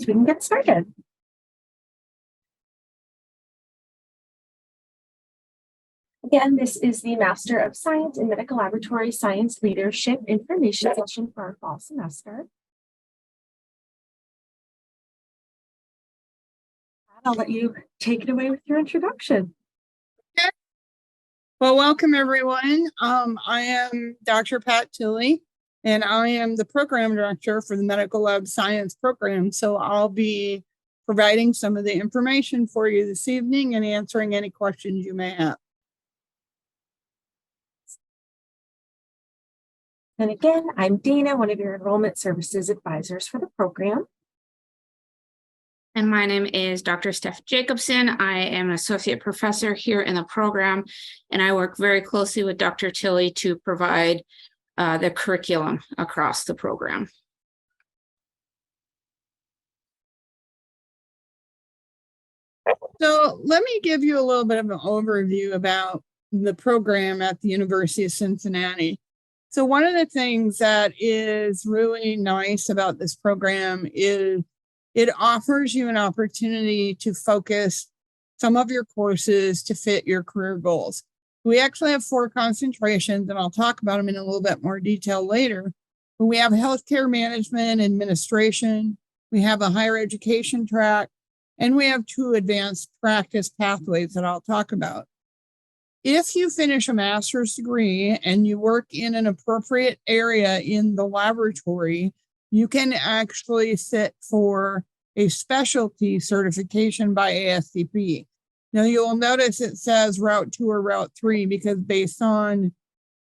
we can get started. Again, this is the Master of Science in Medical Laboratory Science Leadership information session for our fall semester. I'll let you take it away with your introduction. Okay. Well, welcome everyone. I am Dr. Pat Tille, and I am the program director for the Medical Lab Science program. So I'll be providing some of the information for you this evening and answering any questions you may have. And again, I'm Dana, one of your enrollment services advisors for the program. And my name is Dr. Steph Jacobson. I am an associate professor here in the program, and I work very closely with Dr. Tille to provide the curriculum across the program. So let me give you a little bit of an overview about the program at the University of Cincinnati. So one of the things that is really nice about this program is it offers you an opportunity to focus some of your courses to fit your career goals. We actually have 4 concentrations, and I'll talk about them in a little bit more detail later. But we have healthcare management, administration, we have a higher education track, and we have 2 advanced practice pathways that I'll talk about. If you finish a master's degree and you work in an appropriate area in the laboratory, you can actually sit for a specialty certification by ASCP. Now you'll notice it says Route 2 or Route 3 because based on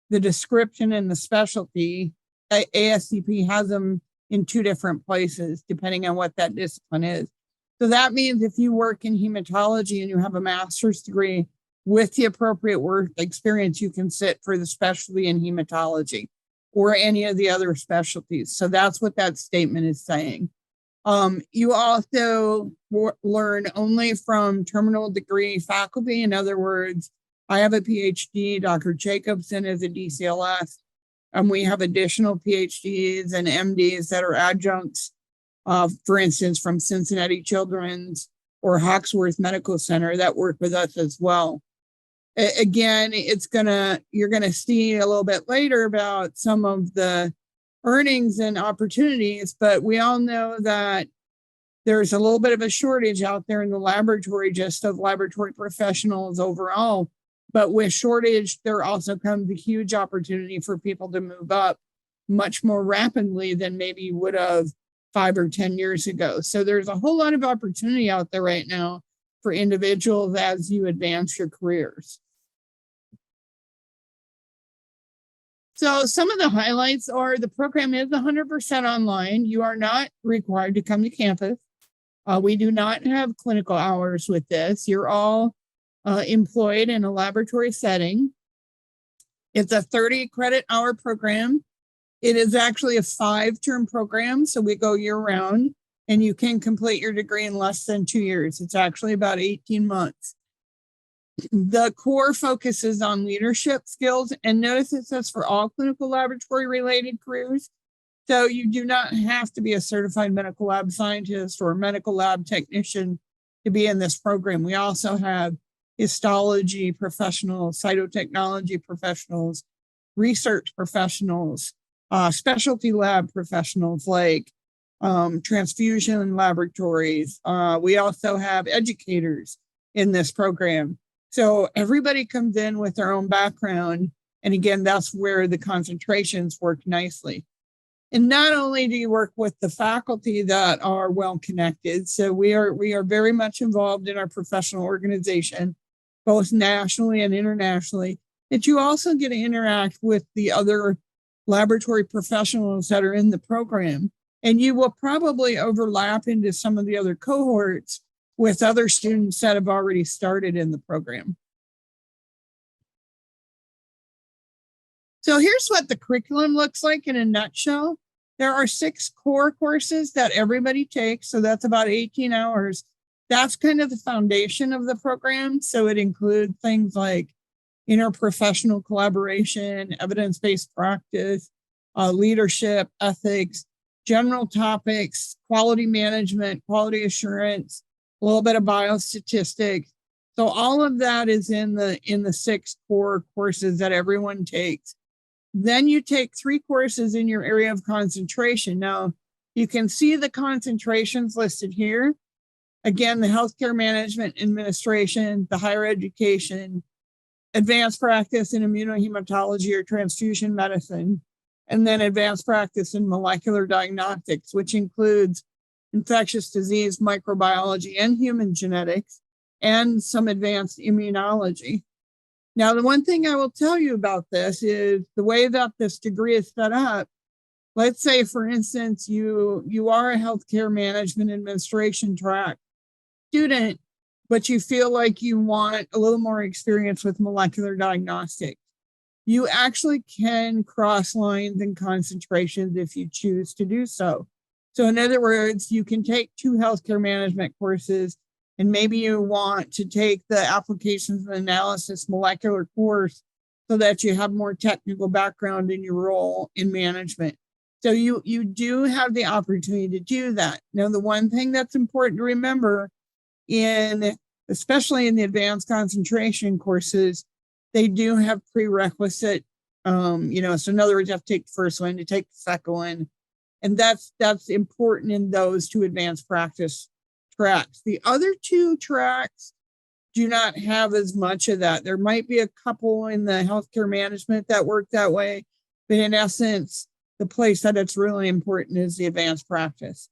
the description and the specialty, ASCP has them in 2 different places depending on what that discipline is. So that means if you work in hematology and you have a master's degree with the appropriate work experience, you can sit for the specialty in hematology or any of the other specialties. So that's what that statement is saying. You also learn only from terminal degree faculty. In other words, I have a PhD, Dr. Jacobson is a DCLS, and we have additional PhDs and MDs that are adjuncts, for instance, from Cincinnati Children's or Hawksworth Medical Center that work with us as well. Again, you're gonna see a little bit later about some of the earnings and opportunities, but we all know that there's a little bit of a shortage out there in the laboratory just of laboratory professionals overall. But with shortage, there also comes a huge opportunity for people to move up much more rapidly than maybe you would have 5 or 10 years ago. So there's a whole lot of opportunity out there right now for individuals as you advance your careers. So some of the highlights are the program is 100% online. You are not required to come to campus. We do not have clinical hours with this. You're all employed in a laboratory setting. It's a 30 credit hour program. It is actually a 5-term program, so we go year round, and you can complete your degree in less than 2 years. It's actually about 18 months. The core focuses on leadership skills, and notice it says for all clinical laboratory related careers. So you do not have to be a certified medical lab scientist or a medical lab technician to be in this program. We also have histology professionals, cytotechnology professionals, research professionals, specialty lab professionals like transfusion laboratories. We also have educators in this program. So everybody comes in with their own background. And again, that's where the concentrations work nicely. And not only do you work with the faculty that are well connected, so we are very much involved in our professional organization, both nationally and internationally, that you also get to interact with the other laboratory professionals that are in the program. And you will probably overlap into some of the other cohorts with other students that have already started in the program. So here's what the curriculum looks like in a nutshell. There are 6 core courses that everybody takes, so that's about 18 hours. That's kind of the foundation of the program. So it includes things like interprofessional collaboration, evidence-based practice, leadership, ethics, general topics, quality management, quality assurance, a little bit of biostatistics. So all of that is in the 6 core courses that everyone takes. Then you take 3 courses in your area of concentration. Now, you can see the concentrations listed here. Again, the healthcare management administration, the higher education, advanced practice in immunohematology or transfusion medicine, and then advanced practice in molecular diagnostics, which includes infectious disease, microbiology, and human genetics, and some advanced immunology. Now, the one thing I will tell you about this is the way that this degree is set up. Let's say, for instance, you are a healthcare management administration track student, but you feel like you want a little more experience with molecular diagnostics. You actually can cross lines and concentrations if you choose to do so. So in other words, you can take 2 healthcare management courses, and maybe you want to take the applications and analysis molecular course so that you have more technical background in your role in management. So you do have the opportunity to do that. Now, the one thing that's important to remember especially in the advanced concentration courses, they do have prerequisite, so in other words, you have to take the first one, to take the second one. And that's important in those 2 advanced practice tracks. The other 2 tracks do not have as much of that. There might be a couple in the healthcare management that work that way, but in essence, the place that it's really important is the advanced practice.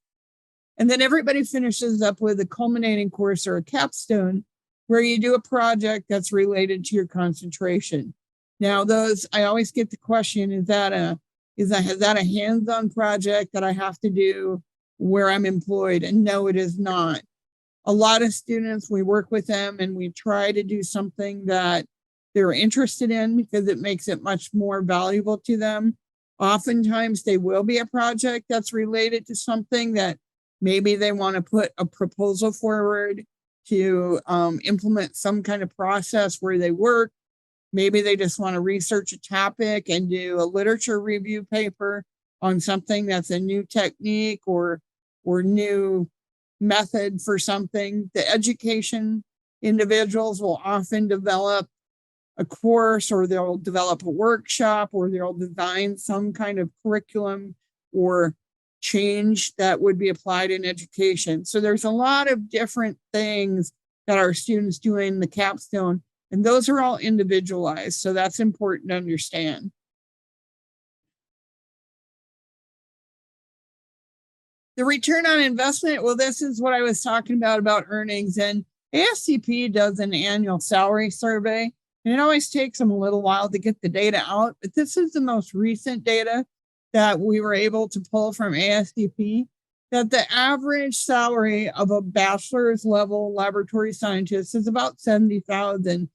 And then everybody finishes up with a culminating course or a capstone where you do a project that's related to your concentration. Now, I always get the question, is that a hands-on project that I have to do where I'm employed? And no, it is not. A lot of students, we work with them and we try to do something that they're interested in because it makes it much more valuable to them. Oftentimes, they will be a project that's related to something that maybe they want to put a proposal forward to implement some kind of process where they work. Maybe they just want to research a topic and do a literature review paper on something that's a new technique or new method for something. The education individuals will often develop a course, or they'll develop a workshop, or they'll design some kind of curriculum or change that would be applied in education. So there's a lot of different things that our students do in the capstone, and those are all individualized. So that's important to understand. The return on investment, well, this is what I was talking about earnings. And ASCP does an annual salary survey, and it always takes them a little while to get the data out. But this is the most recent data that we were able to pull from ASCP, that the average salary of a bachelor's level laboratory scientist is about $70,000.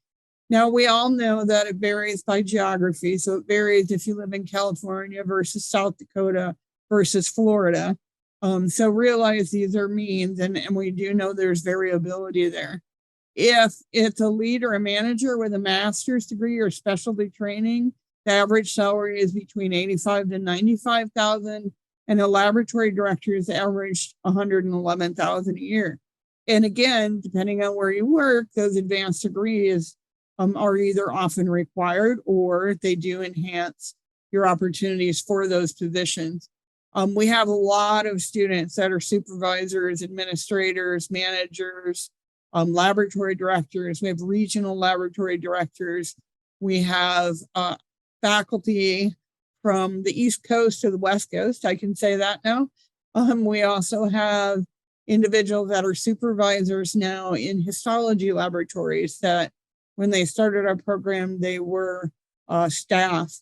Now, we all know that it varies by geography. So it varies if you live in California versus South Dakota versus Florida. So realize these are means, and we do know there's variability there. If it's a lead or a manager with a master's degree or specialty training, the average salary is between $85,000 to $95,000, and a laboratory director is averaged $111,000 a year. And again, depending on where you work, those advanced degrees are either often required or they do enhance your opportunities for those positions. We have a lot of students that are supervisors, administrators, managers, laboratory directors. We have regional laboratory directors. We have faculty from the East Coast to the West Coast. I can say that now. We also have individuals that are supervisors now in histology laboratories that when they started our program, they were staff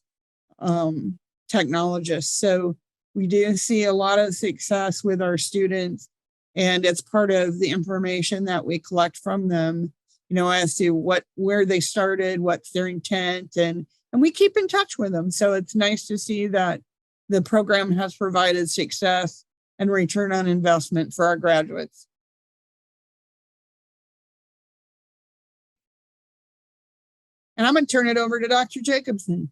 technologists. So we do see a lot of success with our students, and it's part of the information that we collect from them, as to where they started, what's their intent, and we keep in touch with them. So it's nice to see that the program has provided success and return on investment for our graduates. And I'm going to turn it over to Dr. Jacobson.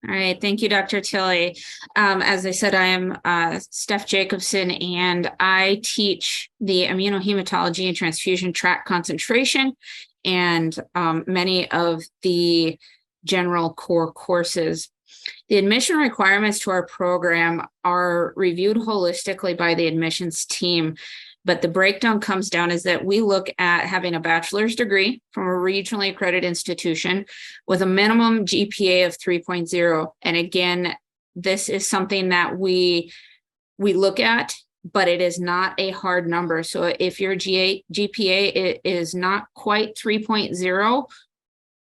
All right, thank you, Dr. Tille. As I said, I am Steph Jacobson, and I teach the immunohematology and transfusion track concentration and many of the general core courses. The admission requirements to our program are reviewed holistically by the admissions team, but the breakdown comes down is that we look at having a bachelor's degree from a regionally accredited institution with a minimum GPA of 3.0. And again, this is something that we look at, but it is not a hard number. So if your GPA is not quite 3.0,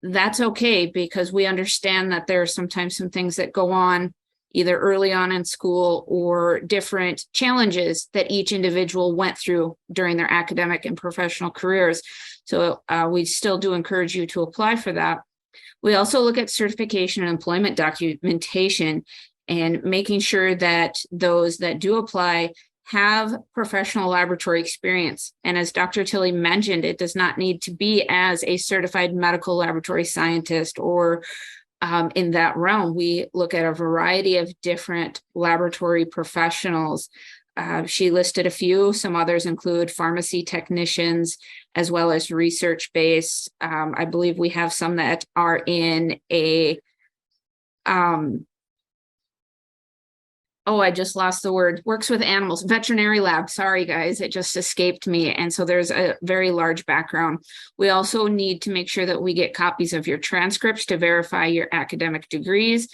that's okay, because we understand that there are sometimes some things that go on either early on in school or different challenges that each individual went through during their academic and professional careers. So we still do encourage you to apply for that. We also look at certification and employment documentation and making sure that those that do apply have professional laboratory experience. And as Dr. Tille mentioned, it does not need to be as a certified medical laboratory scientist or in that realm. We look at a variety of different laboratory professionals. She listed a few. Some others include pharmacy technicians, as well as research-based. I believe we have some that are in a, I just lost the word, works with animals, veterinary lab. Sorry, guys, it just escaped me. And so there's a very large background. We also need to make sure that we get copies of your transcripts to verify your academic degrees,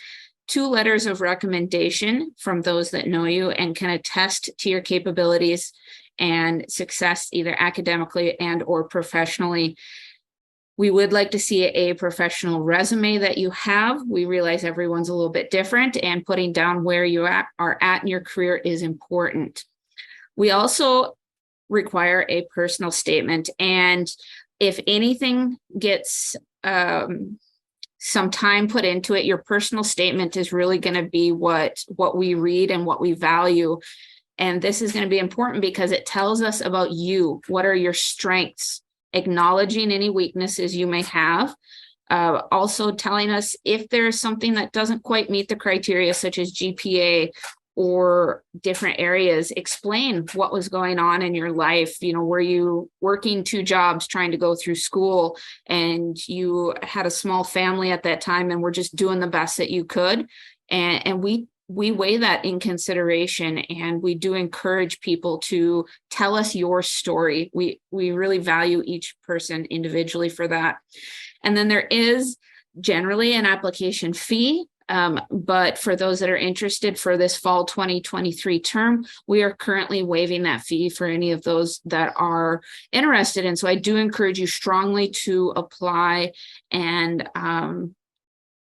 2 letters of recommendation from those that know you and can attest to your capabilities and success, either academically and or professionally. We would like to see a professional resume that you have. We realize everyone's a little bit different, and putting down where you are at in your career is important. We also require a personal statement. And if anything gets some time put into it, your personal statement is really going to be what we read and what we value. And this is going to be important because it tells us about you. What are your strengths? Acknowledging any weaknesses you may have, also telling us if there's something that doesn't quite meet the criteria, such as GPA or different areas. Explain what was going on in your life. Were you working 2 jobs trying to go through school, and you had a small family at that time and were just doing the best that you could? And we weigh that in consideration, and we do encourage people to tell us your story. We really value each person individually for that. And then there is generally an application fee, but for those that are interested for this fall 2023 term, we are currently waiving that fee for any of those that are interested. And so I do encourage you strongly to apply and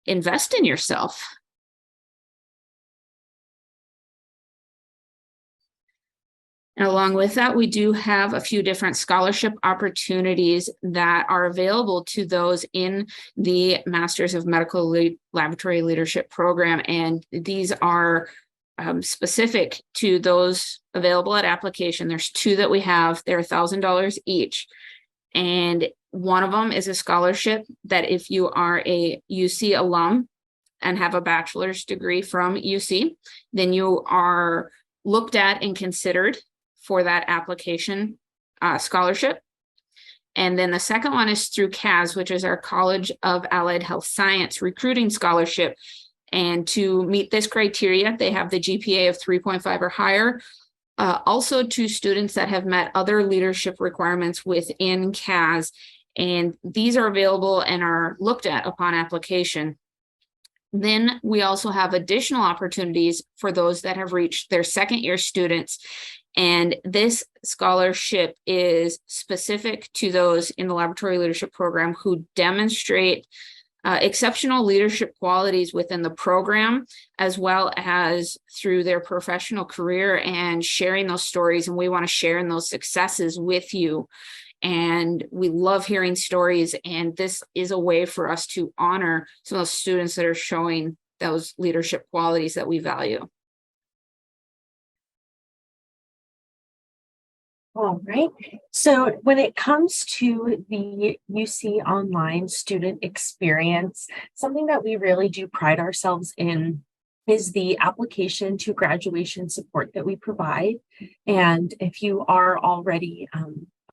invest in yourself. And along with that, we do have a few different scholarship opportunities that are available to those in the Masters of Medical Laboratory Leadership program. And these are specific to those available at application. There's 2 that we have. They're $1,000 each. And one of them is a scholarship that if you are a UC alum and have a bachelor's degree from UC, then you are looked at and considered for that application scholarship. And then the second one is through CAS, which is our College of Allied Health Science recruiting scholarship. And to meet this criteria, they have the GPA of 3.5 or higher. Also to students that have met other leadership requirements within CAS. And these are available and are looked at upon application. Then we also have additional opportunities for those that have reached their second year students. And this scholarship is specific to those in the laboratory leadership program who demonstrate exceptional leadership qualities within the program, as well as through their professional career, and sharing those stories. And we want to share in those successes with you. And we love hearing stories. And this is a way for us to honor some of those students that are showing those leadership qualities that we value. All right. So when it comes to the UC Online student experience, something that we really do pride ourselves in is the application to graduation support that we provide. And if you are already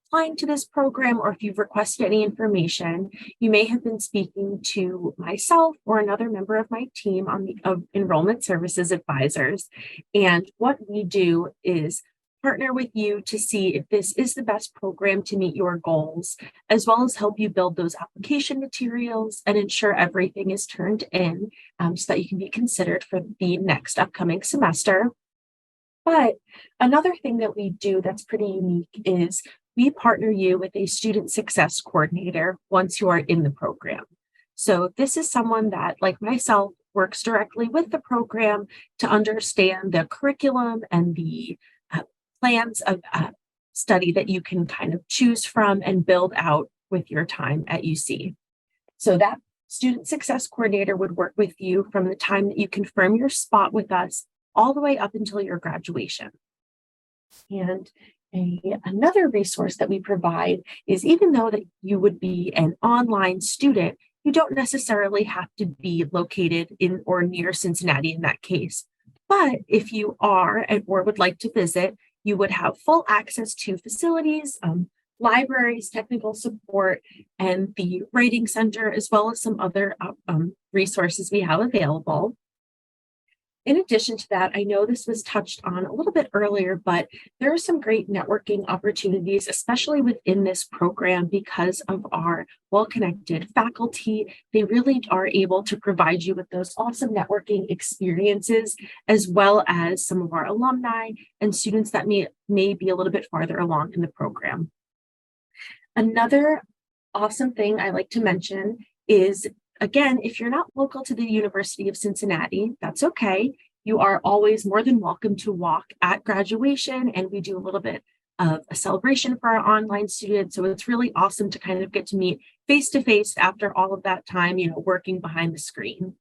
applying to this program, or if you've requested any information, you may have been speaking to myself or another member of my team on the enrollment services advisors. And what we do is partner with you to see if this is the best program to meet your goals, as well as help you build those application materials and ensure everything is turned in so that you can be considered for the next upcoming semester. But another thing that we do that's pretty unique is we partner you with a student success coordinator once you are in the program. So this is someone that, like myself, works directly with the program to understand the curriculum and the plans of study that you can kind of choose from and build out with your time at UC. So that student success coordinator would work with you from the time that you confirm your spot with us all the way up until your graduation. And another resource that we provide is, even though that you would be an online student, you don't necessarily have to be located in or near Cincinnati in that case. But if you are or would like to visit, you would have full access to facilities, libraries, technical support, and the writing center, as well as some other resources we have available. In addition to that, I know this was touched on a little bit earlier, but there are some great networking opportunities, especially within this program, because of our well-connected faculty. They really are able to provide you with those awesome networking experiences, as well as some of our alumni and students that may be a little bit farther along in the program. Another awesome thing I like to mention is, again, if you're not local to the University of Cincinnati, that's okay. You are always more than welcome to walk at graduation, and we do a little bit of a celebration for our online students. So it's really awesome to kind of get to meet face to face after all of that time, working behind the screen.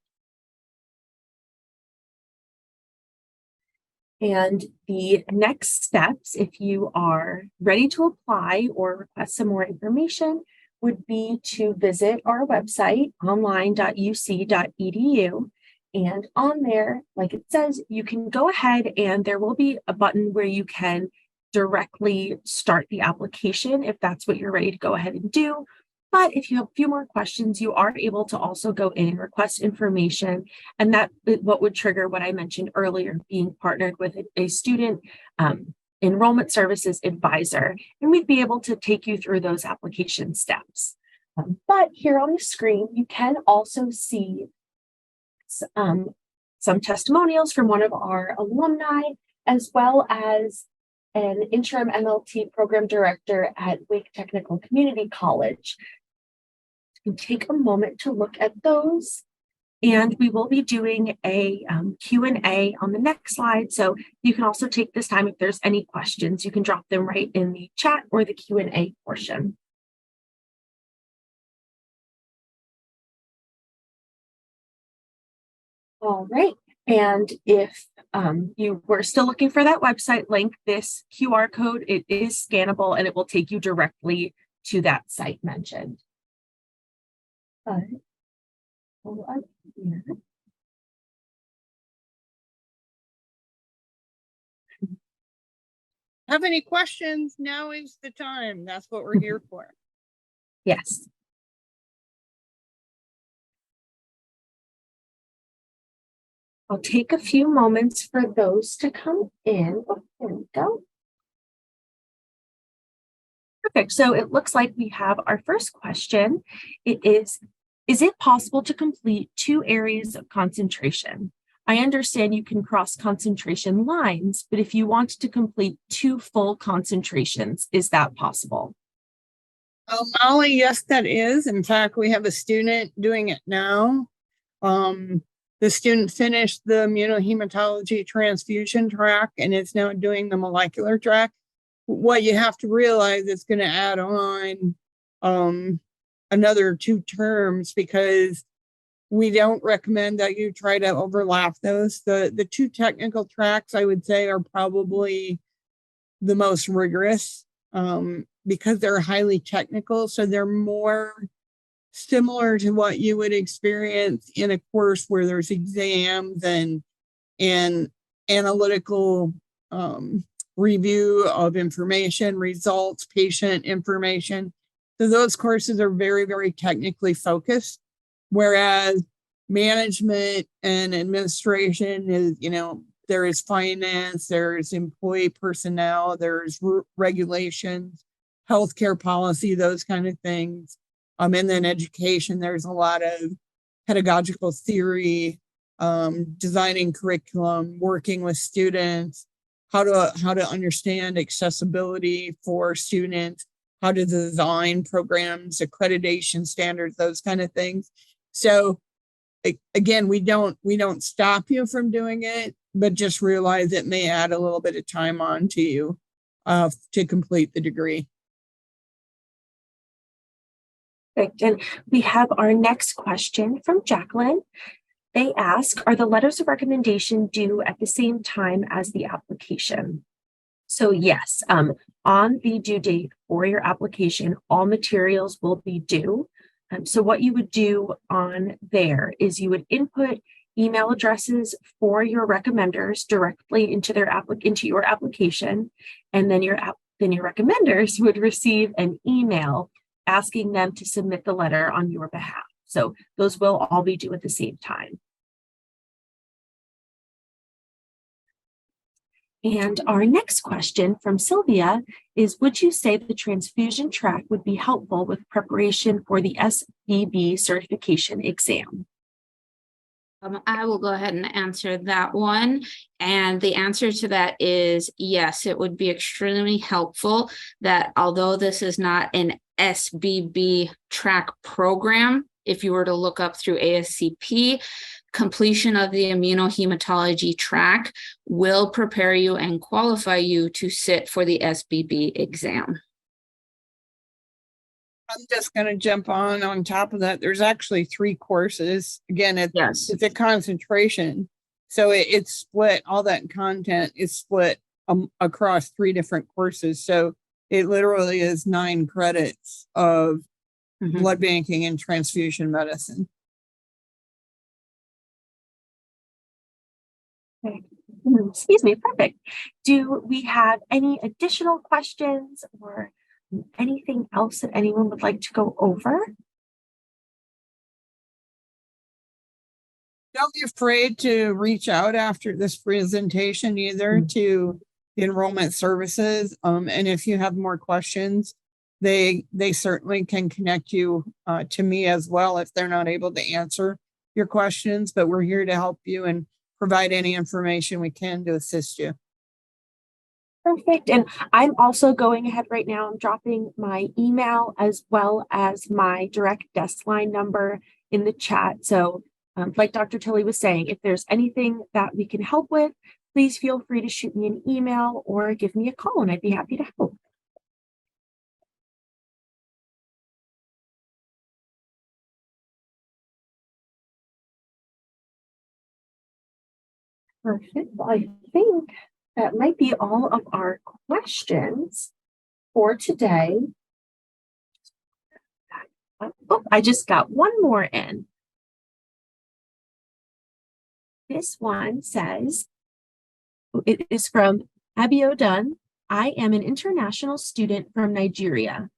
And the next steps, if you are ready to apply or request some more information, would be to visit our website, online.uc.edu. And on there, like it says, you can go ahead and there will be a button where you can directly start the application if that's what you're ready to go ahead and do. But if you have a few more questions, you are able to also go in and request information. And that what would trigger what I mentioned earlier, being partnered with a student enrollment services advisor, and we'd be able to take you through those application steps. But here on the screen, you can also see some testimonials from one of our alumni, as well as an interim MLT program director at Wake Technical Community College. You can take a moment to look at those. And we will be doing a Q&A on the next slide. So you can also take this time, if there's any questions, you can drop them right in the chat or the Q&A portion. All right. And if you were still looking for that website link, this QR code, it is scannable and it will take you directly to that site mentioned. Here. Have any questions? Now is the time. That's what we're here for. Yes. I'll take a few moments for those to come in. Oh, there we go. Perfect. So it looks like we have our first question. It is it possible to complete 2 areas of concentration? I understand you can cross concentration lines, but if you want to complete 2 full concentrations, is that possible? Molly, yes, that is. In fact, we have a student doing it now. The student finished the immunohematology transfusion track and is now doing the molecular track. What you have to realize is going to add on another 2 terms, because we don't recommend that you try to overlap those. The 2 technical tracks, I would say, are probably the most rigorous. because they're highly technical. So they're more similar to what you would experience in a course where there's exams and analytical review of information, results, patient information. So those courses are very, very technically focused, whereas management and administration is, there is finance, there's employee personnel, there's regulations, healthcare policy, those kind of things. And then education, there's a lot of pedagogical theory, designing curriculum, working with students, how to understand accessibility for students, how to design programs, accreditation standards, those kind of things. So again, we don't stop you from doing it, but just realize it may add a little bit of time on to you to complete the degree. Perfect. And we have our next question from Jacqueline. They ask, are the letters of recommendation due at the same time as the application? So yes, on the due date for your application, all materials will be due. So what you would do on there is you would input email addresses for your recommenders directly into your application, and then your recommenders would receive an email asking them to submit the letter on your behalf. So those will all be due at the same time. And our next question from Sylvia is, would you say the transfusion track would be helpful with preparation for the SBB certification exam? I will go ahead and answer that one. And the answer to that is yes, it would be extremely helpful that although this is not an SBB track program, if you were to look up through ASCP, completion of the immunohematology track will prepare you and qualify you to sit for the SBB exam. I'm just going to jump on top of that. There's actually 3 courses. Again, it's a concentration. So it's split, all that content is split across 3 different courses. So it literally is 9 credits of blood banking and transfusion medicine. Excuse me, perfect. Do we have any additional questions or anything else that anyone would like to go over? Don't be afraid to reach out after this presentation either to the enrollment services. And if you have more questions, they certainly can connect you to me as well if they're not able to answer your questions, but we're here to help you and provide any information we can to assist you. Perfect. And I'm also going ahead right now. I'm dropping my email as well as my direct desk line number in the chat. So like Dr. Tille was saying, if there's anything that we can help with, please feel free to shoot me an email or give me a call and I'd be happy to help. Perfect. Well, I think that might be all of our questions for today. Oh, I just got one more in. This one says, it is from Abiodun. I am an international student from Nigeria.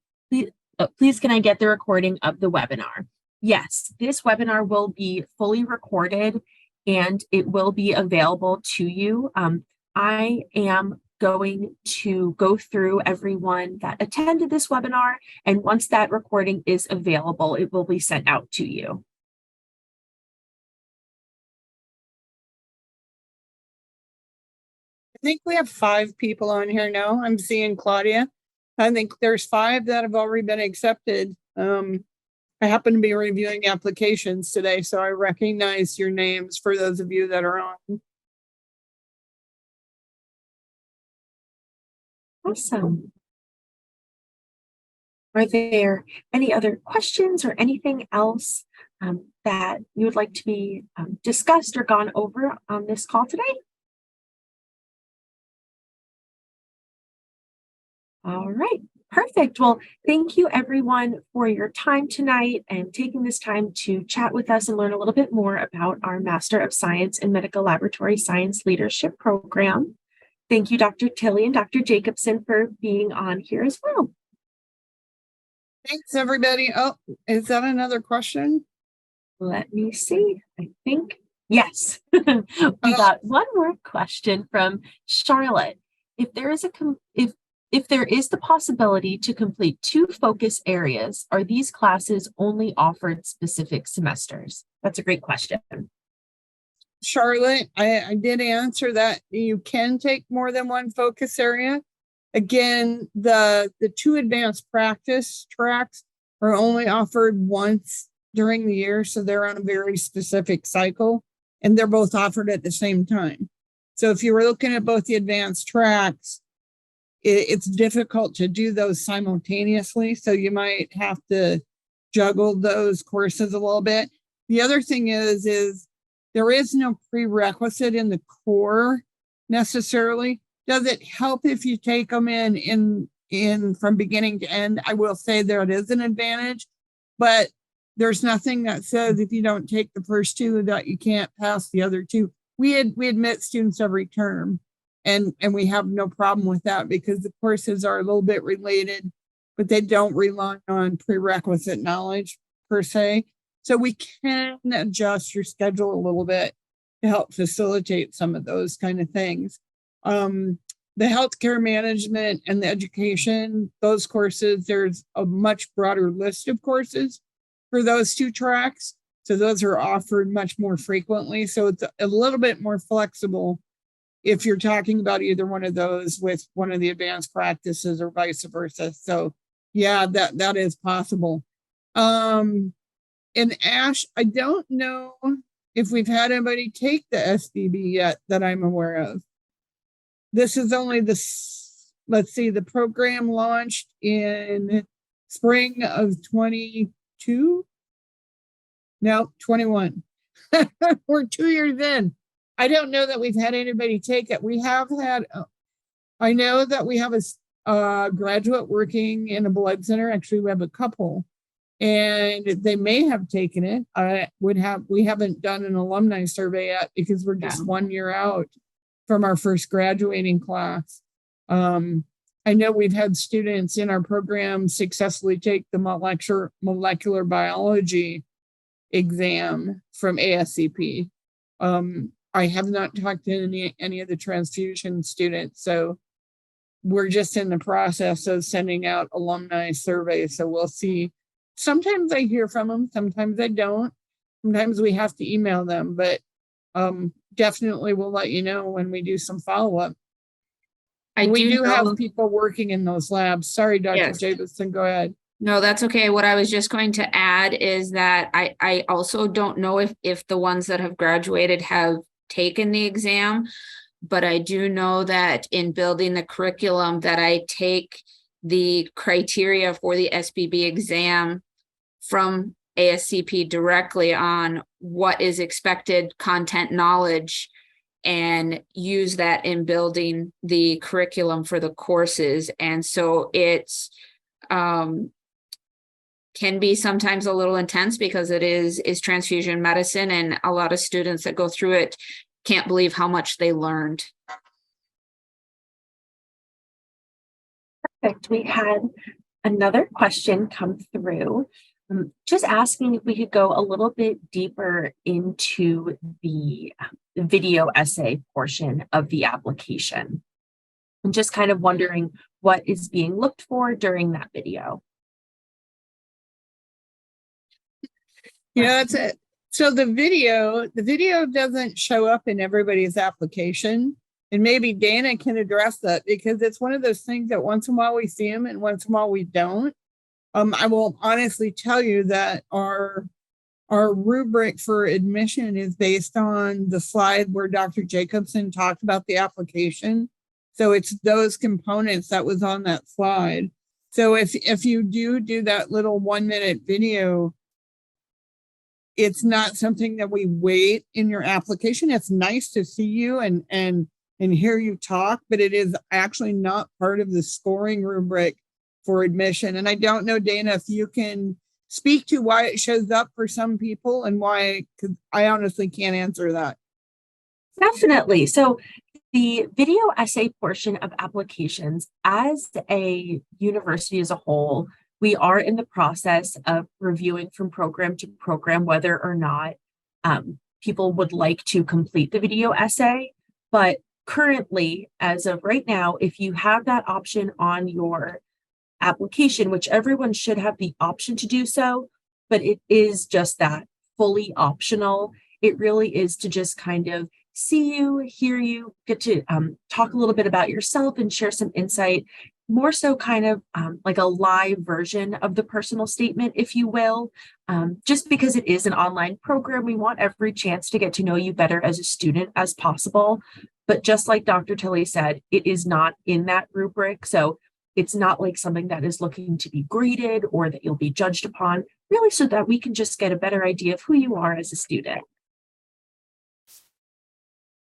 Please can I get the recording of the webinar? Yes, this webinar will be fully recorded and it will be available to you. I am going to go through everyone that attended this webinar, and once that recording is available, it will be sent out to you. I think we have 5 people on here now. I'm seeing Claudia. I think there's 5 that have already been accepted. I happen to be reviewing applications today, so I recognize your names for those of you that are on. Awesome. Are there any other questions or anything else that you would like to be discussed or gone over on this call today? All right, perfect. Well, thank you everyone for your time tonight and taking this time to chat with us and learn a little bit more about our Master of Science in Medical Laboratory Science Leadership Program. Thank you, Dr. Tille and Dr. Jacobson, for being on here as well. Thanks, everybody. Oh, is that another question? Let me see. I think, yes. We got one more question from Charlotte. If there is if there is the possibility to complete 2 focus areas, are these classes only offered specific semesters? That's a great question. Charlotte, I did answer that. You can take more than one focus area. Again, the 2 advanced practice tracks are only offered once during the year, so they're on a very specific cycle, and they're both offered at the same time. So if you were looking at both the advanced tracks, it's difficult to do those simultaneously, so you might have to juggle those courses a little bit. The other thing is there is no prerequisite in the core necessarily. Does it help if you take them in from beginning to end? I will say that it is an advantage, but there's nothing that says if you don't take the first 2 that you can't pass the other 2. We admit students every term, and we have no problem with that because the courses are a little bit related, but they don't rely on prerequisite knowledge per se. So we can adjust your schedule a little bit to help facilitate some of those kind of things. The healthcare management and the education, those courses, there's a much broader list of courses for those 2 tracks. So those are offered much more frequently. So it's a little bit more flexible if you're talking about either one of those with one of the advanced practices or vice versa. So yeah, that is possible. And Ash, I don't know if we've had anybody take the SBB yet that I'm aware of. This is only the program launched in spring of 22. No, 21. We're 2 years in. I don't know that we've had anybody take it. We have had, I know that we have a graduate working in a blood center. Actually, we have a couple, and they may have taken it. We haven't done an alumni survey yet because we're just 1 year out from our first graduating class. I know we've had students in our program successfully take the molecular biology exam from ASCP. I have not talked to any of the transfusion students, so we're just in the process of sending out alumni surveys. So we'll see. Sometimes I hear from them, sometimes I don't. Sometimes we have to email them, but definitely we'll let you know when we do some follow-up. We do have people working in those labs. Sorry, Dr. Jacobson, go ahead. No, that's okay. What I was just going to add is that I also don't know if the ones that have graduated have taken the exam, but I do know that in building the curriculum that I take the criteria for the SBB exam from ASCP directly on what is expected content knowledge and use that in building the curriculum for the courses. And so it's can be sometimes a little intense because it is transfusion medicine, and a lot of students that go through it can't believe how much they learned. Perfect. We had another question come through. Just asking if we could go a little bit deeper into the video essay portion of the application. I'm just kind of wondering what is being looked for during that video. Yeah, that's it. So the video doesn't show up in everybody's application. And maybe Dana can address that because it's one of those things that once in a while we see them and once in a while we don't. I will honestly tell you that our rubric for admission is based on the slide where Dr. Jacobson talked about the application. So it's those components that was on that slide. So if you do that little 1 minute video, it's not something that we weight in your application. It's nice to see you and and hear you talk, but it is actually not part of the scoring rubric for admission. And I don't know, Dana, if you can speak to why it shows up for some people and why, because I honestly can't answer that. Definitely. So the video essay portion of applications, as a university as a whole, we are in the process of reviewing from program to program whether or not people would like to complete the video essay. But currently, as of right now, if you have that option on your application, which everyone should have the option to do so, but it is just that, fully optional. It really is to just kind of see you, hear you, get to talk a little bit about yourself and share some insight, more so kind of like a live version of the personal statement, if you will. Just because it is an online program, we want every chance to get to know you better as a student as possible. But just like Dr. Tille said, it is not in that rubric. So it's not like something that is looking to be graded or that you'll be judged upon, really so that we can just get a better idea of who you are as a student.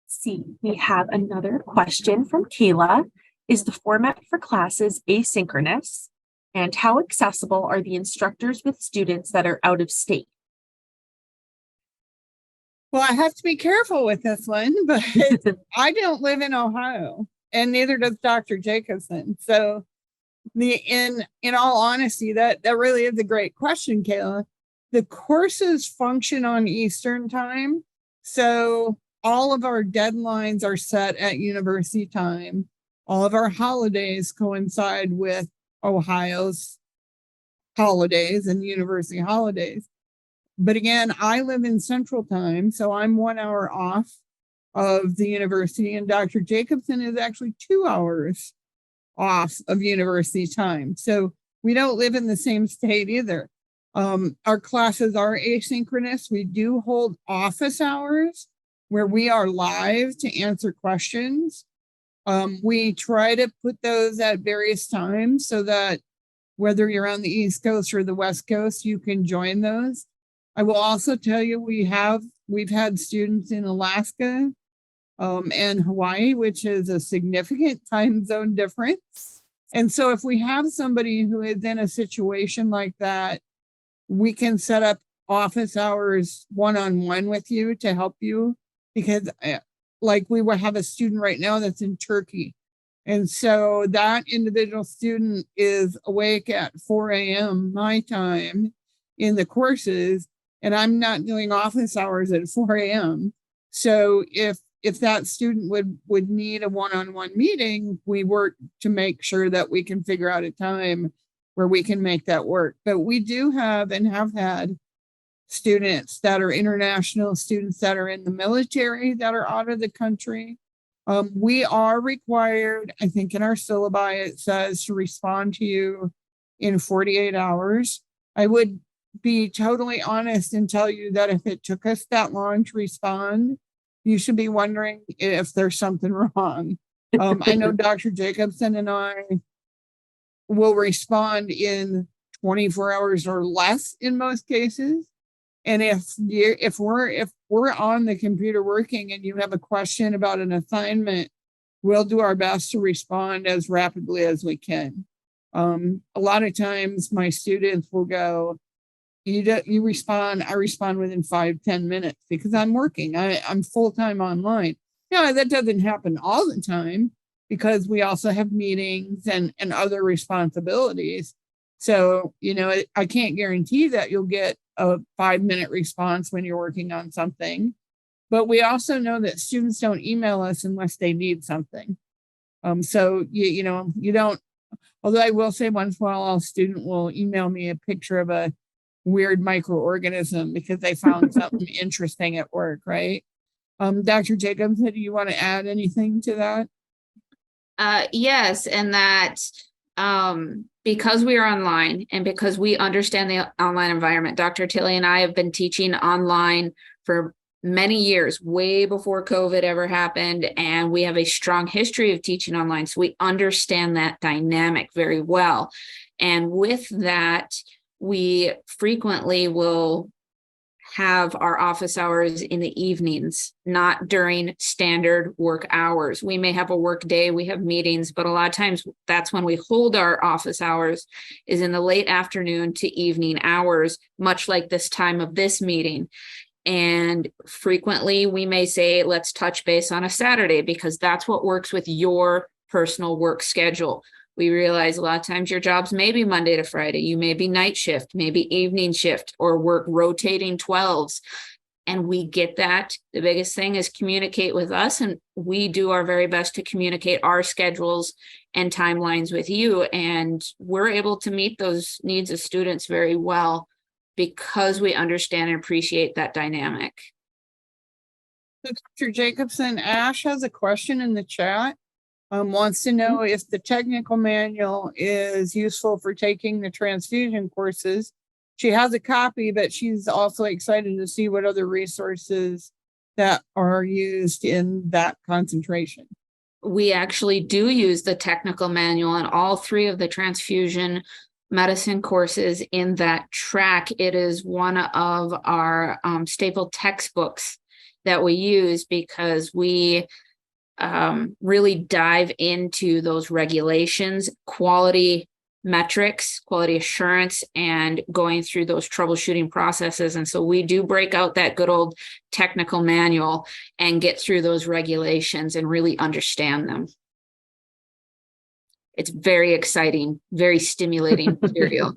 See, we have another question from Kayla. Is the format for classes asynchronous? And how accessible are the instructors with students that are out of state? Well, I have to be careful with this one, but I don't live in Ohio, and neither does Dr. Jacobson. So in all honesty, that really is a great question, Kayla. The courses function on Eastern time, so all of our deadlines are set at university time. All of our holidays coincide with Ohio's holidays and university holidays. But again, I live in Central Time, so I'm 1 hour off of the university, and Dr. Jacobson is actually 2 hours off of university time. So we don't live in the same state either. Our classes are asynchronous. We do hold office hours where we are live to answer questions. We try to put those at various times so that whether you're on the East Coast or the West Coast, you can join those. I will also tell you we've had students in Alaska and Hawaii, which is a significant time zone difference. And so if we have somebody who is in a situation like that, we can set up office hours one-on-one with you to help you, because like we will have a student right now that's in Turkey. And so that individual student is awake at 4 a.m. my time in the courses, and I'm not doing office hours at 4 a.m. So if that student would need a one-on-one meeting, we work to make sure that we can figure out a time where we can make that work. But we do have and have had students that are international, students that are in the military that are out of the country. We are required, I think in our syllabi, it says to respond to you in 48 hours. I would be totally honest and tell you that if it took us that long to respond, you should be wondering if there's something wrong. I know Dr. Jacobson and I will respond in 24 hours or less in most cases. And if we're on the computer working and you have a question about an assignment, we'll do our best to respond as rapidly as we can. A lot of times my students will go, you respond, I respond within 5-10 minutes because I'm working. I'm full-time online. Now, that doesn't happen all the time because we also have meetings and other responsibilities. So, I can't guarantee that you'll get a 5-minute response when you're working on something. But we also know that students don't email us unless they need something. So, you don't, although I will say once in a while, a student will email me a picture of a weird microorganism because they found something interesting at work, right? Dr. Jacobson, do you want to add anything to that? Yes, and that because we are online and because we understand the online environment, Dr. Tille and I have been teaching online for many years, way before COVID ever happened, and we have a strong history of teaching online, so we understand that dynamic very well. And with that, we frequently will have our office hours in the evenings, not during standard work hours. We may have a work day, we have meetings, but a lot of times that's when we hold our office hours, is in the late afternoon to evening hours, much like this time of this meeting. And frequently we may say, let's touch base on a Saturday, because that's what works with your personal work schedule. We realize a lot of times your jobs may be Monday to Friday. You may be night shift, maybe evening shift, or work rotating 12s. And we get that. The biggest thing is communicate with us, and we do our very best to communicate our schedules and timelines with you. And we're able to meet those needs of students very well because we understand and appreciate that dynamic. So Dr. Jacobson, Ash has a question in the chat. Wants to know if the technical manual is useful for taking the transfusion courses. She has a copy, but she's also excited to see what other resources that are used in that concentration. We actually do use the technical manual in all 3 of the transfusion medicine courses in that track. It is one of our staple textbooks that we use, because we really dive into those regulations, quality metrics, quality assurance, and going through those troubleshooting processes. And so we do break out that good old technical manual and get through those regulations and really understand them. It's very exciting, very stimulating material.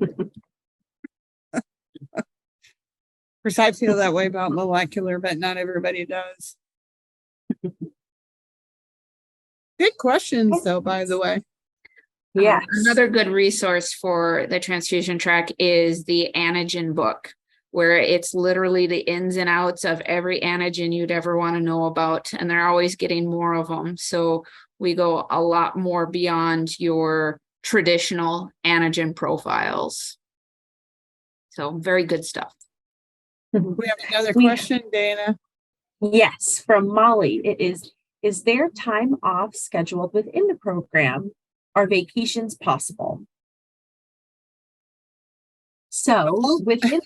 Of course, I feel that way about molecular, but not everybody does. Good questions, though, by the way. Yes. Another good resource for the transfusion track is the antigen book, where it's literally the ins and outs of every antigen you'd ever want to know about. And they're always getting more of them. So we go a lot more beyond your traditional antigen profiles. So very good stuff. We have another question, Dana. Yes, from Molly. It is there time off scheduled within the program? Are vacations possible? So within,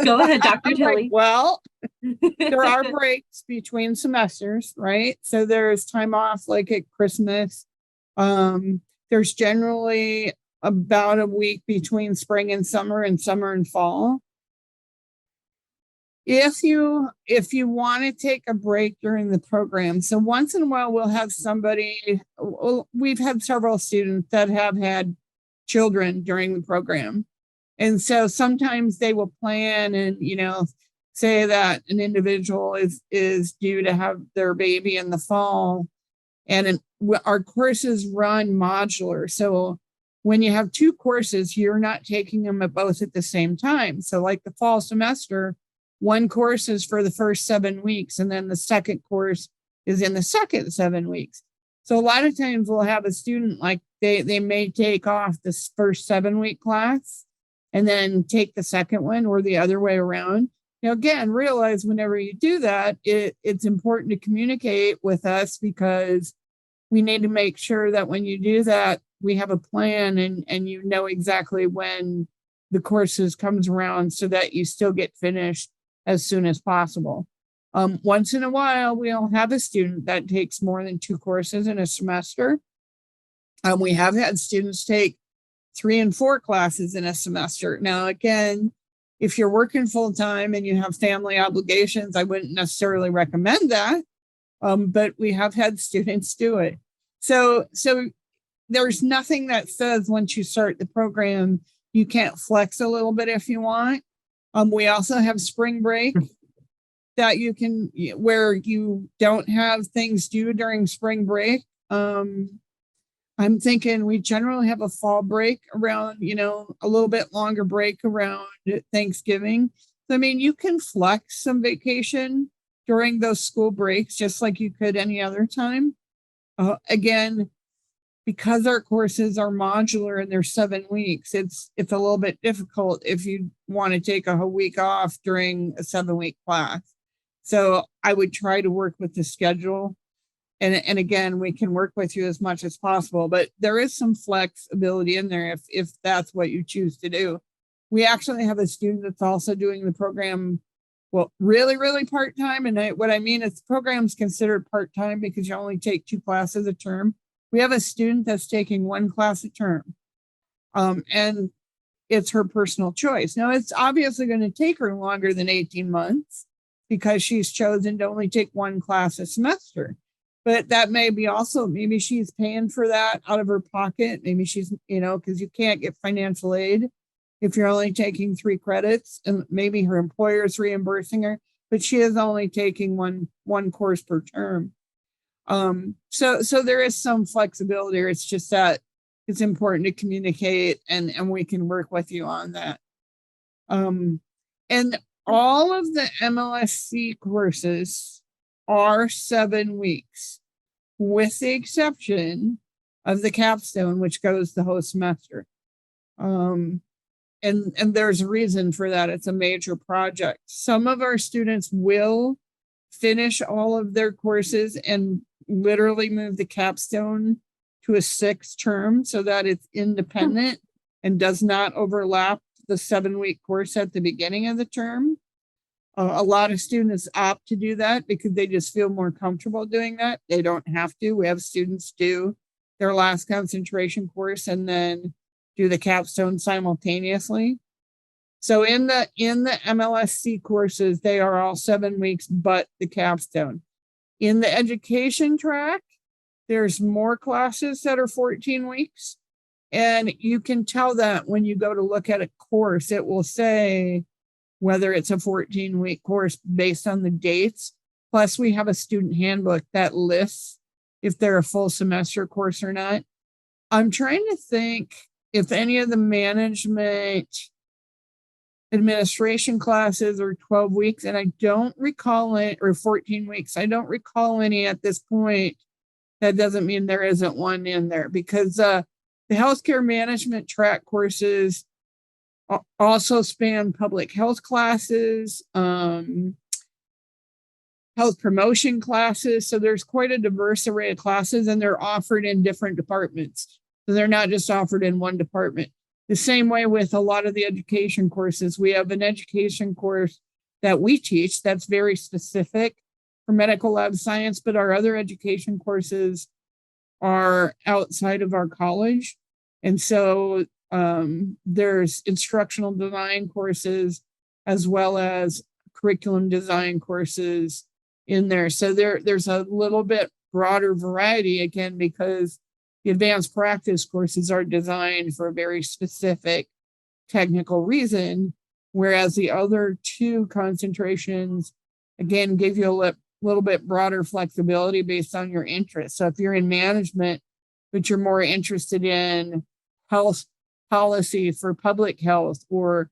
go ahead, Dr. Tille. Well, there are breaks between semesters, right? So there's time off like at Christmas. There's generally about a week between spring and summer and fall. If you want to take a break during the program, so once in a while we'll have somebody, we've had several students that have had children during the program. And so sometimes they will plan and, say that an individual is due to have their baby in the fall. And our courses run modular. So when you have 2 courses, you're not taking them both at the same time. So like the fall semester, 1 course is for the first 7 weeks, and then the second course is in the second 7 weeks. So a lot of times we'll have a student, like they may take off this first 7-week class and then take the second one, or the other way around. Again, realize whenever you do that, it's important to communicate with us, because we need to make sure that when you do that, we have a plan and you know exactly when the courses comes around, so that you still get finished as soon as possible. Once in a while, we'll have a student that takes more than 2 courses in a semester. We have had students take 3 and 4 classes in a semester. Now, again, if you're working full time and you have family obligations, I wouldn't necessarily recommend that. But we have had students do it. So there's nothing that says once you start the program, you can't flex a little bit if you want. We also have spring break that you can, where you don't have things due during spring break. I'm thinking we generally have a fall break around, a little bit longer break around Thanksgiving. I mean, you can flex some vacation during those school breaks, just like you could any other time. Again, because our courses are modular and they're 7 weeks, it's a little bit difficult if you want to take a whole week off during a 7-week class. So I would try to work with the schedule. And again, we can work with you as much as possible, but there is some flexibility in there if that's what you choose to do. We actually have a student that's also doing the program well, really, really part-time. And what I mean is the program's considered part-time because you only take 2 classes a term. We have a student that's taking 1 class a term. And it's her personal choice. Now, it's obviously going to take her longer than 18 months because she's chosen to only take 1 class a semester. But that may be also, maybe she's paying for that out of her pocket. Maybe she's, because you can't get financial aid if you're only taking 3 credits, and maybe her employer is reimbursing her, but she is only taking one course per term. So there is some flexibility. It's just that it's important to communicate, and we can work with you on that. And all of the MLSC courses are 7 weeks, with the exception of the capstone, which goes the whole semester. And there's a reason for that. It's a major project. Some of our students will finish all of their courses and literally move the capstone to a 6th term so that it's independent and does not overlap the 7-week course at the beginning of the term. A lot of students opt to do that because they just feel more comfortable doing that. They don't have to. We have students do their last concentration course and then do the capstone simultaneously. So in the MLSC courses, they are all 7 weeks, but the capstone. In the education track, there's more classes that are 14 weeks. And you can tell that when you go to look at a course, it will say whether it's a 14-week course based on the dates. Plus, we have a student handbook that lists if they're a full semester course or not. I'm trying to think if any of the management administration classes are 12 weeks, and I don't recall it, or 14 weeks. I don't recall any at this point. That doesn't mean there isn't one in there, because the healthcare management track courses also span public health classes, health promotion classes. So there's quite a diverse array of classes, and they're offered in different departments. So they're not just offered in one department. The same way with a lot of the education courses. We have an education course that we teach that's very specific for medical lab science, but our other education courses are outside of our college. And so there's instructional design courses as well as curriculum design courses in there. So there's a little bit broader variety, again, because the advanced practice courses are designed for a very specific technical reason, whereas the other 2 concentrations, again, give you a little bit broader flexibility based on your interest. So if you're in management, but you're more interested in health policy for public health or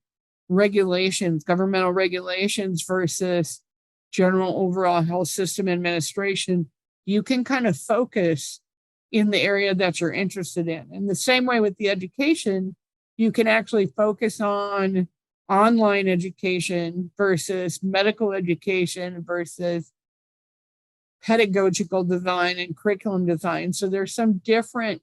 regulations, governmental regulations versus general overall health system administration, you can kind of focus in the area that you're interested in. And the same way with the education, you can actually focus on online education versus medical education versus pedagogical design and curriculum design. So there's some different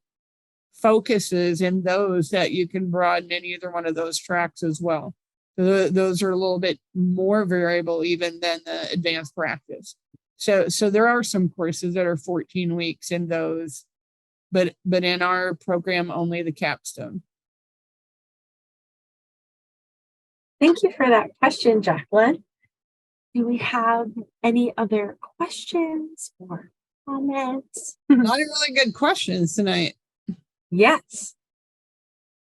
focuses in those that you can broaden in either one of those tracks as well. So those are a little bit more variable even than the advanced practice. So there are some courses that are 14 weeks in those, but in our program, only the capstone. Thank you for that question, Jacqueline. Do we have any other questions or comments? A lot of really good questions tonight. Yes.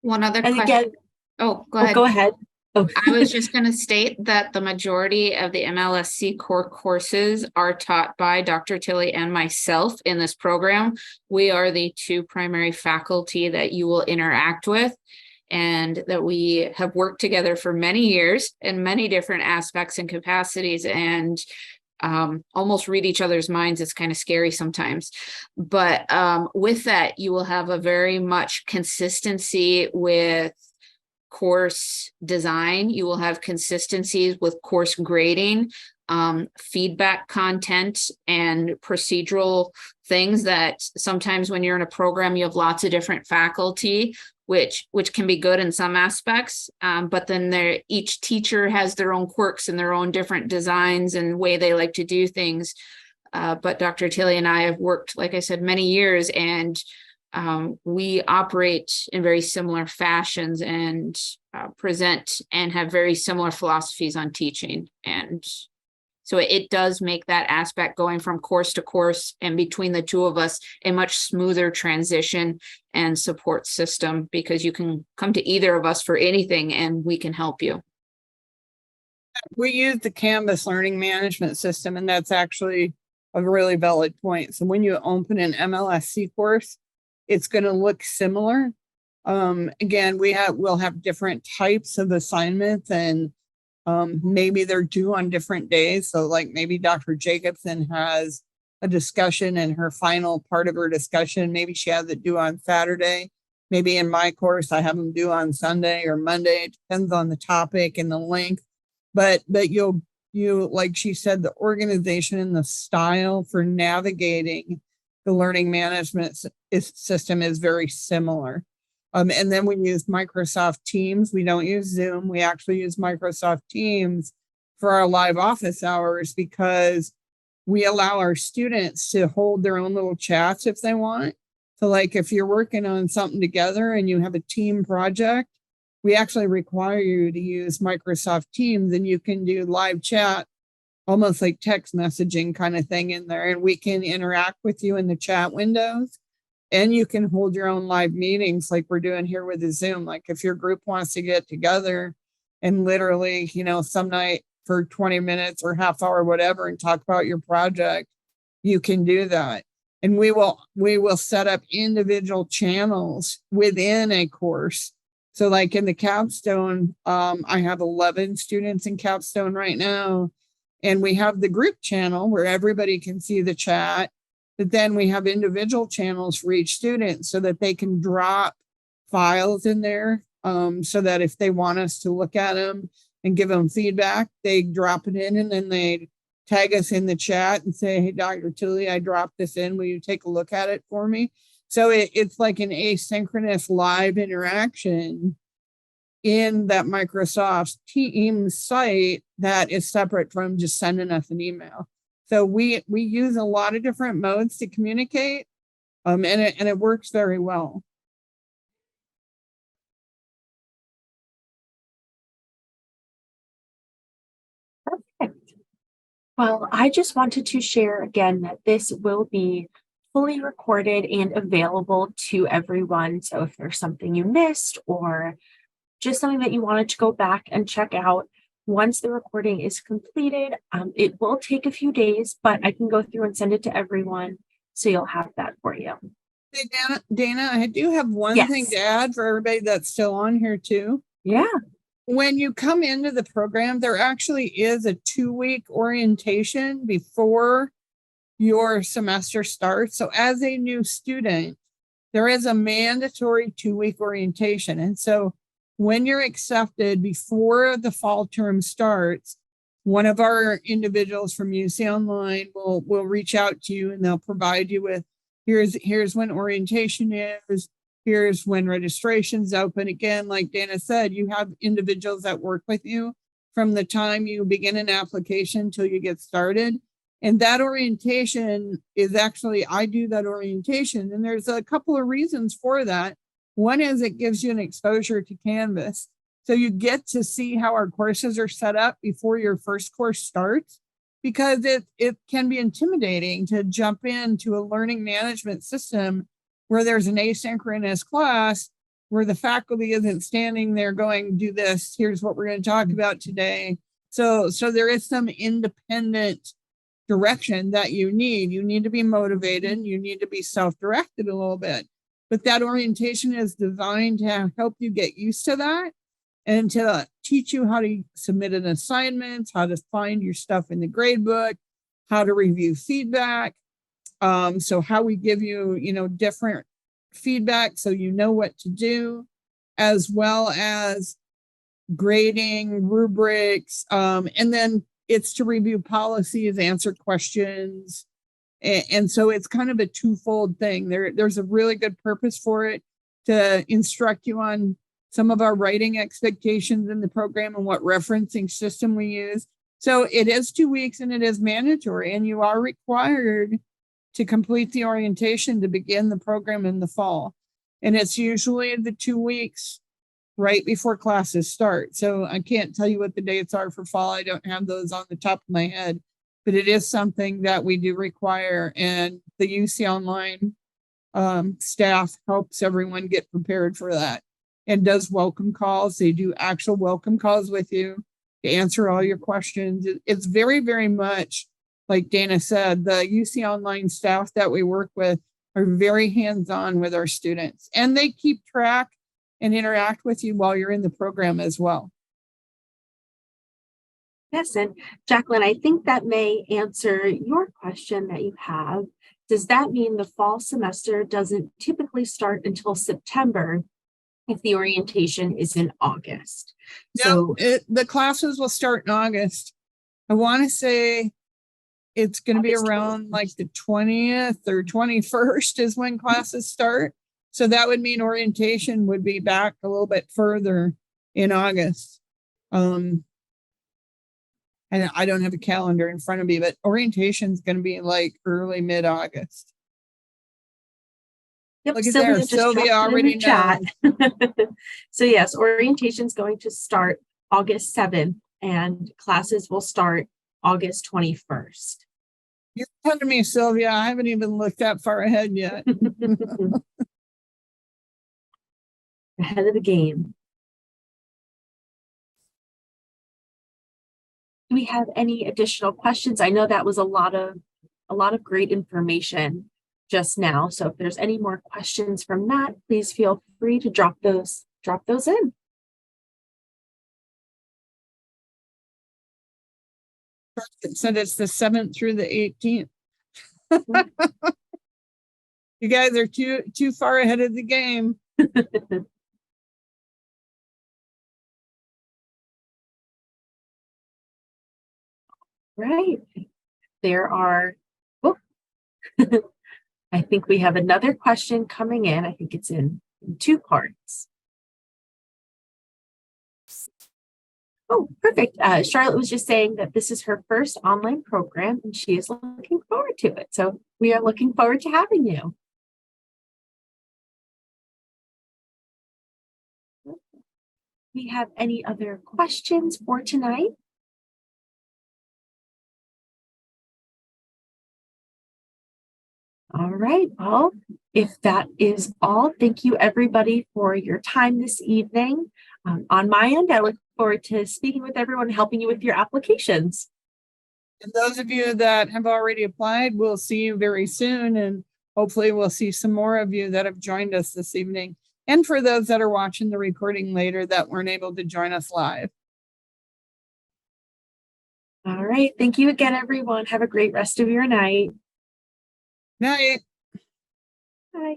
One other And question. again, Go ahead. Go ahead. Oh. I was just going to state that the majority of the MLSC core courses are taught by Dr. Tille and myself in this program. We are the 2 primary faculty that you will interact with, and that we have worked together for many years in many different aspects and capacities, and almost read each other's minds. It's kind of scary sometimes. But with that, you will have a very much consistency with course design. You will have consistencies with course grading, feedback content, and procedural things that sometimes when you're in a program, you have lots of different faculty. which can be good in some aspects. But then each teacher has their own quirks and their own different designs and way they like to do things. But Dr. Tille and I have worked, like I said, many years, and we operate in very similar fashions and present and have very similar philosophies on teaching. And so it does make that aspect going from course to course and between the two of us a much smoother transition and support system, because you can come to either of us for anything and we can help you. We use the Canvas learning management system, and that's actually a really valid point. So when you open an MLSC course, it's going to look similar. Again, we'll have different types of assignments, and maybe they're due on different days. So like maybe Dr. Jacobson has a discussion and her final part of her discussion, maybe she has it due on Saturday. Maybe in my course, I have them due on Sunday or Monday. It depends on the topic and the length. But you, like she said, the organization and the style for navigating the learning management system is very similar. And then we use Microsoft Teams. We don't use Zoom. We actually use Microsoft Teams for our live office hours, because we allow our students to hold their own little chats if they want. So like if you're working on something together and you have a team project, we actually require you to use Microsoft Teams, and you can do live chat, almost like text messaging kind of thing in there. And we can interact with you in the chat windows. And you can hold your own live meetings like we're doing here with the Zoom. Like if your group wants to get together and literally, some night for 20 minutes or half hour, whatever, and talk about your project, you can do that. And we will set up individual channels within a course. So like in the capstone, I have 11 students in capstone right now. And we have the group channel where everybody can see the chat. But then we have individual channels for each student so that they can drop files in there, so that if they want us to look at them and give them feedback, they drop it in, and then they tag us in the chat and say, hey, Dr. Tille, I dropped this in. Will you take a look at it for me? So it's like an asynchronous live interaction in that Microsoft Teams site that is separate from just sending us an email. So we use a lot of different modes to communicate, and it works very well. Perfect. Well, I just wanted to share again that this will be fully recorded and available to everyone. So if there's something you missed or just something that you wanted to go back and check out, once the recording is completed, it will take a few days, but I can go through and send it to everyone, so you'll have that for you. Hey, Dana, I do have one thing to add for everybody that's still on here too. Yeah. When you come into the program, there actually is a 2-week orientation before your semester starts. So as a new student, there is a mandatory 2-week orientation. And so when you're accepted before the fall term starts, one of our individuals from UC Online will reach out to you, and they'll provide you with, here's when orientation is, here's when registration's open. Again, like Dana said, you have individuals that work with you from the time you begin an application till you get started. And that orientation is actually, I do that orientation, and there's a couple of reasons for that. One is it gives you an exposure to Canvas. So you get to see how our courses are set up before your first course starts, because it can be intimidating to jump into a learning management system where there's an asynchronous class where the faculty isn't standing there going, do this, here's what we're going to talk about today. So there is some independent direction that you need. You need to be motivated. You need to be self-directed a little bit. But that orientation is designed to help you get used to that and to teach you how to submit an assignment, how to find your stuff in the grade book, how to review feedback. So how we give you, different feedback so you know what to do, as well as grading, rubrics, and then it's to review policies, answer questions. And so it's kind of a twofold thing. There's a really good purpose for it. to instruct you on some of our writing expectations in the program and what referencing system we use. So it is 2 weeks and it is mandatory, and you are required to complete the orientation to begin the program in the fall. And it's usually the 2 weeks right before classes start. So I can't tell you what the dates are for fall. I don't have those on the top of my head, but it is something that we do require. And the UC Online staff helps everyone get prepared for that and does welcome calls. They do actual welcome calls with you to answer all your questions. It's very, very much like Dana said, the UC Online staff that we work with are very hands-on with our students, and they keep track and interact with you while you're in the program as well. Yes, and Jacqueline, I think that may answer your question that you have. Does that mean the fall semester doesn't typically start until September if the orientation is in August? No, the classes will start in August. I want to say it's going to be around 20th. Like the 20th or 21st is when classes start. So that would mean orientation would be back a little bit further in August. And I don't have a calendar in front of me, but orientation is going to be like early mid-August. Yep, look at there. Sylvia already knows. So yes, orientation is going to start August 7th and classes will start August 21st. You're telling me, Sylvia, I haven't even looked that far ahead yet. Ahead of the game. Do we have any additional questions? I know that was a lot of great information just now. So if there's any more questions from that, please feel free to drop those in. It said it's the 7th through the 18th. You guys are too far ahead of the game. Right. There are, I think we have another question coming in. I think it's in 2 parts. Oh, perfect. Charlotte was just saying that this is her first online program and she is looking forward to it. So we are looking forward to having you. Do we have any other questions for tonight? All right. Well, if that is all, thank you everybody for your time this evening. On my end, I look forward to speaking with everyone, helping you with your applications. And those of you that have already applied, we'll see you very soon. And hopefully we'll see some more of you that have joined us this evening. And for those that are watching the recording later that weren't able to join us live. All right. Thank you again, everyone. Have a great rest of your night. Night. Bye.